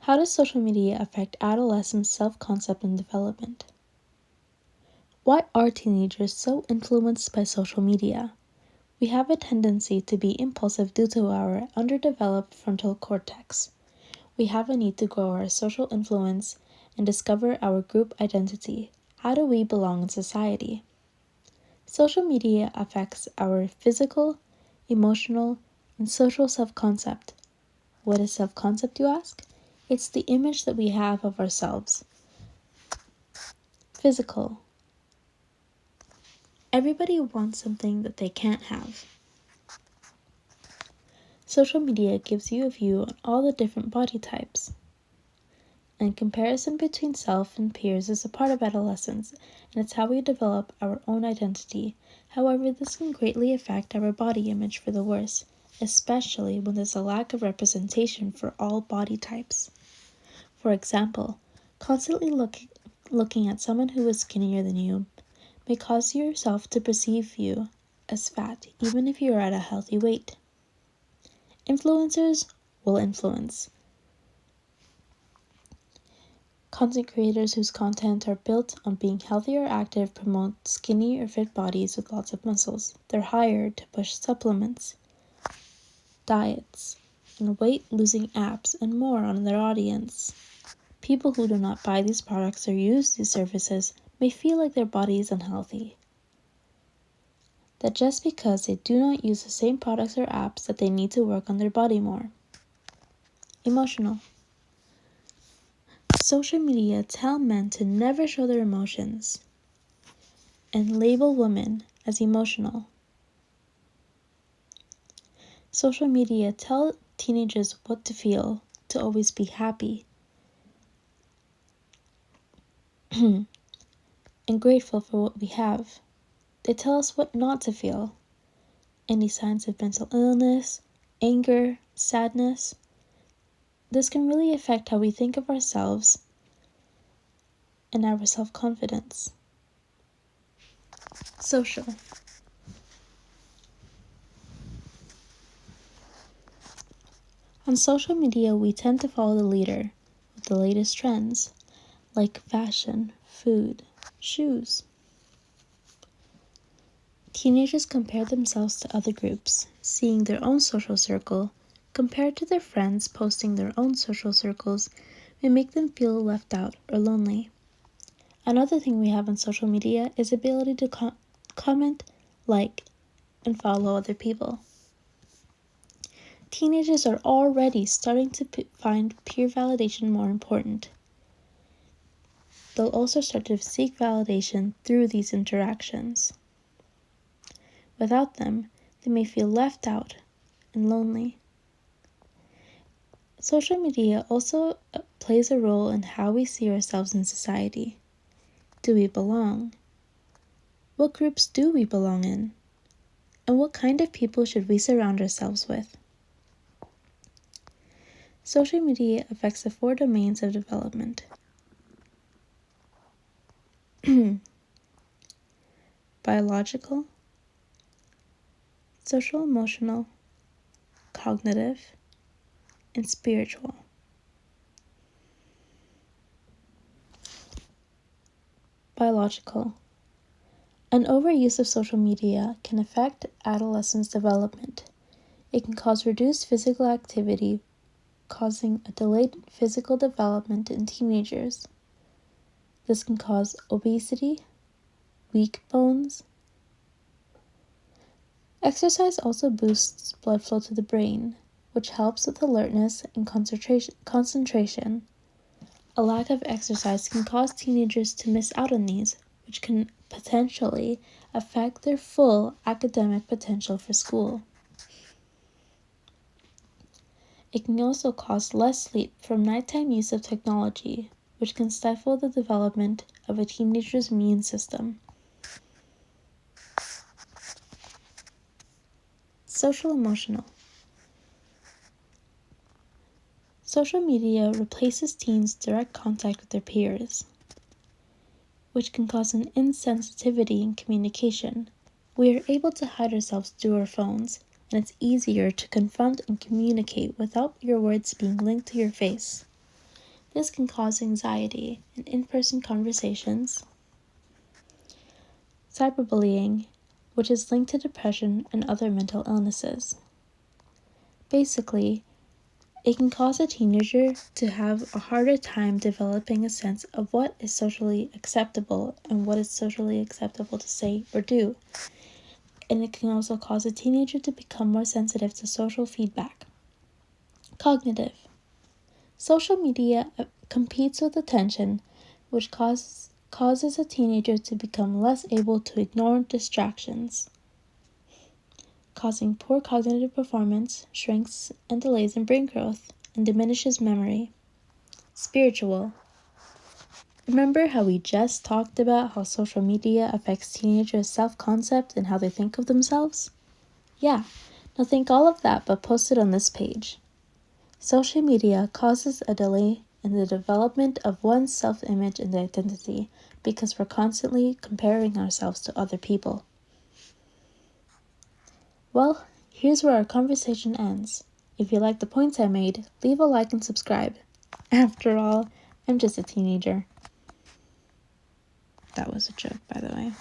How does social media affect adolescents' self-concept and development? Why are teenagers so influenced by social media? We have a tendency to be impulsive due to our underdeveloped frontal cortex. We have a need to grow our social influence and discover our group identity. How do we belong in society? Social media affects our physical, emotional, and social self-concept. What is self-concept, you ask? It's the image that we have of ourselves. Physical. Everybody wants something that they can't have. Social media gives you a view on all the different body types. And comparison between self and peers is a part of adolescence, and it's how we develop our own identity. However, this can greatly affect our body image for the worse, especially when there's a lack of representation for all body types. For example, constantly looking at someone who is skinnier than you may cause yourself to perceive you as fat, even if you are at a healthy weight. Influencers will influence. Content creators whose content are built on being healthy or active promote skinny or fit bodies with lots of muscles. They're hired to push supplements, diets, and weight-losing apps and more on their audience. People who do not buy these products or use these services may feel like their body is unhealthy. That just because they do not use the same products or apps that they need to work on their body more. Emotional. Social media tell men to never show their emotions and label women as emotional. Social media tell teenagers what to feel, to always be happy and grateful for what we have. They tell us what not to feel. Any signs of mental illness, anger, sadness. This can really affect how we think of ourselves and our self-confidence. Social. On social media, we tend to follow the leader with the latest trends, like fashion, food, shoes. Teenagers compare themselves to other groups, seeing their own social circle compared to their friends posting their own social circles may make them feel left out or lonely. Another thing we have on social media is the ability to comment, like, and follow other people. Teenagers are already starting to find peer validation more important. They'll also start to seek validation through these interactions. Without them, they may feel left out and lonely. Social media also plays a role in how we see ourselves in society. Do we belong? What groups do we belong in? And what kind of people should we surround ourselves with? Social media affects the 4 domains of development. Biological, social emotional, cognitive, and spiritual. Biological. An overuse of social media can affect adolescents' development. It can cause reduced physical activity, causing a delayed physical development in teenagers. This can cause obesity, weak bones. Exercise also boosts blood flow to the brain, which helps with alertness and concentration. A lack of exercise can cause teenagers to miss out on these, which can potentially affect their full academic potential for school. It can also cause less sleep from nighttime use of technology, which can stifle the development of a teenager's immune system. Social emotional. Social media replaces teens' direct contact with their peers, which can cause an insensitivity in communication. We are able to hide ourselves through our phones, and it's easier to confront and communicate without your words being linked to your face. This can cause anxiety in in-person conversations, cyberbullying, which is linked to depression and other mental illnesses. Basically, it can cause a teenager to have a harder time developing a sense of what is socially acceptable and what is socially acceptable to say or do. And it can also cause a teenager to become more sensitive to social feedback. Cognitive. Social media competes with attention, which causes a teenager to become less able to ignore distractions, causing poor cognitive performance, shrinks and delays in brain growth, and diminishes memory. Spiritual. Remember how we just talked about how social media affects teenagers' self-concept and how they think of themselves? Yeah, now think all of that but post it on this page. Social media causes a delay in the development of one's self-image and identity because we're constantly comparing ourselves to other people. Well, here's where our conversation ends. If you like the points I made, leave a like and subscribe. After all, I'm just a teenager. That was a joke, by the way.